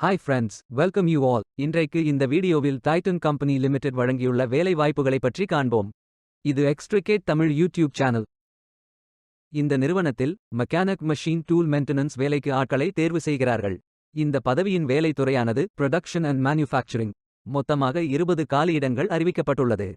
Hi friends, welcome you all. இன்றைக்கு இந்த வீடியோவில் டைட்டன் கம்பெனி லிமிடெட் வழங்கியுள்ள வேலை வாய்ப்புகளை பற்றி காண்போம். இது எக்ஸ்ட்ரிகேட் தமிழ் யூடியூப் சேனல். இந்த நிறுவனத்தில் மெக்கானிக் மெஷின் டூல் மெயின்டெனன்ஸ் வேலைக்கு ஆட்களை தேர்வு செய்கிறார்கள். இந்த பதவியின் வேலை துறையானது ப்ரொடக்ஷன் அண்ட் மேனுஃபேக்சரிங். மொத்தமாக 20 காலியிடங்கள் அறிவிக்கப்பட்டுள்ளது.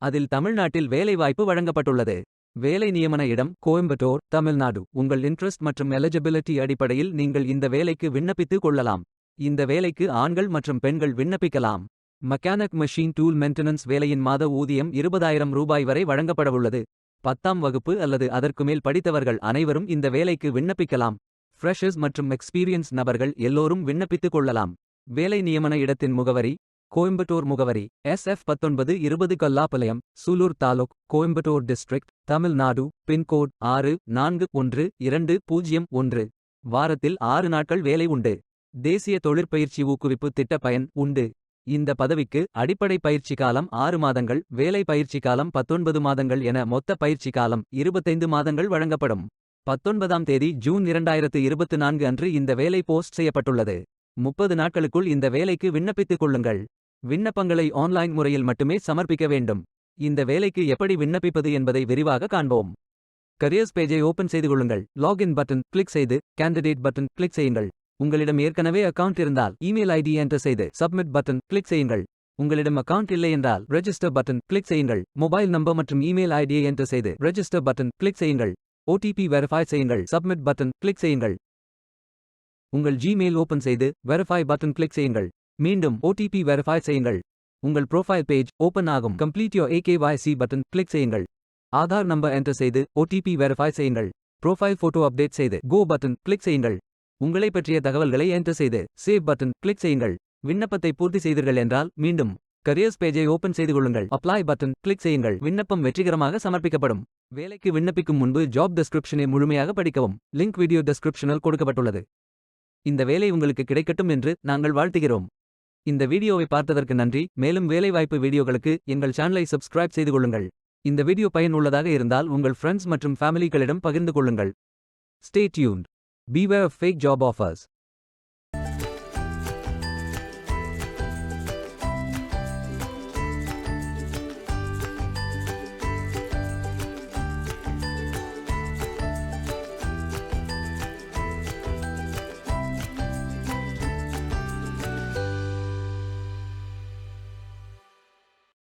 அதில் தமிழ்நாட்டில் வேலைவாய்ப்பு வழங்கப்பட்டுள்ளது. வேலை நியமன இடம் கோயம்புத்தூர், தமிழ்நாடு. உங்கள் இன்ட்ரெஸ்ட் மற்றும் எலிஜிபிலிட்டி அடிப்படையில் நீங்கள் இந்த வேலைக்கு விண்ணப்பித்துக் கொள்ளலாம். இந்த வேலைக்கு ஆண்கள் மற்றும் பெண்கள் விண்ணப்பிக்கலாம். மெக்கானிக் மெஷின் டூல் மெயின்டெனன்ஸ் வேலையின் மாத ஊதியம் 20,000 ரூபாய் வரை வழங்கப்படவுள்ளது. 10ஆம் வகுப்பு அல்லது அதற்கு மேல் படித்தவர்கள் அனைவரும் இந்த வேலைக்கு விண்ணப்பிக்கலாம். ஃப்ரெஷர்ஸ் மற்றும் எக்ஸ்பீரியன்ஸ் நபர்கள் எல்லோரும் விண்ணப்பித்துக் கொள்ளலாம். வேலை நியமன இடத்தின் முகவரி கோயம்புத்தூர் முகவரி SF 1920 Kallapalayam, Sulur taluk, Coimbatore district, Tamil Nadu. Pincode 641201. வாரத்தில் 6 நாட்கள் வேலை உண்டு. தேசிய தொழிற்பயிற்சி ஊக்குவிப்பு திட்ட பயன் உண்டு. இந்த பதவிக்கு அடிப்படை பயிற்சி காலம் 6 மாதங்கள், வேலை பயிற்சி காலம் 19 மாதங்கள் என மொத்த பயிற்சி காலம் 25 மாதங்கள் வழங்கப்படும். 19ஆம் தேதி ஜூன் 2024 அன்று இந்த வேலை போஸ்ட் செய்யப்பட்டுள்ளது. 30 நாட்களுக்குள் இந்த வேலைக்கு விண்ணப்பித்துக் கொள்ளுங்கள். விண்ணப்பங்களை ஆன்லைன் முறையில் மட்டுமே சமர்ப்பிக்க வேண்டும். இந்த வேலைக்கு எப்படி விண்ணப்பிப்பது என்பதை விரிவாக காண்போம். கரியர்ஸ் பேஜை ஓபன் செய்து கொள்ளுங்கள். லாகின் பட்டன் கிளிக் செய்து கேண்டிடேட் பட்டன் கிளிக் செய்யுங்கள். உங்களிடம் ஏற்கனவே அக்கவுண்ட் இருந்தால் இமெயில் ஐடி என்டர் செய்து சப்மிட் பட்டன் கிளிக் செய்யுங்கள். உங்களிடம் அக்கவுண்ட் இல்லை என்றால் ரெஜிஸ்டர் பட்டன் கிளிக் செய்யுங்கள். மொபைல் நம்பர் மற்றும் இமெயில் ஐடியை என்டர் செய்து ரெஜிஸ்டர் பட்டன் கிளிக் செய்யுங்கள். OTP வெரிஃபை செய்யுங்கள். சப்மிட் பட்டன் கிளிக் செய்யுங்கள். உங்கள் ஜிமெயில் ஓபன் செய்து வெரிஃபை பட்டன் கிளிக் செய்யுங்கள். மீண்டும் OTP வெரிஃபை செய்யுங்கள். உங்கள் ப்ரொஃபைல் பேஜ் ஓபன் ஆகும். Complete your AKYC button click செய்யுங்கள். ஆதார் நம்பர் என்டர் செய்து OTP வெரிஃபை செய்யுங்கள். ப்ரொஃபைல் போட்டோ அப்டேட் செய்து கோ பட்டன் கிளிக் செய்யுங்கள். உங்களை பற்றிய தகவல்களை என்டர் செய்து சேவ் பட்டன் கிளிக் செய்யுங்கள். விண்ணப்பத்தை பூர்த்தி செய்தீர்கள் என்றால் மீண்டும் கரியர்ஸ் பேஜை ஓபன் செய்து கொள்ளுங்கள். அப்ளை பட்டன் கிளிக் செய்யுங்கள். விண்ணப்பம் வெற்றிகரமாக சமர்ப்பிக்கப்படும். வேலைக்கு விண்ணப்பிக்கும் முன்பு ஜாப் டெஸ்கிரிப்ஷனை முழுமையாக படிக்கவும். லிங்க் வீடியோ டெஸ்கிரிப்ஷனில் கொடுக்கப்பட்டுள்ளது. இந்த வேலை உங்களுக்கு கிடைக்கட்டும் என்று நாங்கள் வாழ்த்துகிறோம். இந்த வீடியோவை பார்த்ததற்கு நன்றி. மேலும் வேலைவாய்ப்பு வீடியோகளுக்கு எங்கள் சேனலை சப்ஸ்கிரைப் செய்து கொள்ளுங்கள். இந்த வீடியோ பயனுள்ளதாக இருந்தால் உங்கள் ஃப்ரெண்ட்ஸ் மற்றும் ஃபேமிலிகளிடம் பகிர்ந்து கொள்ளுங்கள். Stay tuned. Beware of fake job offers.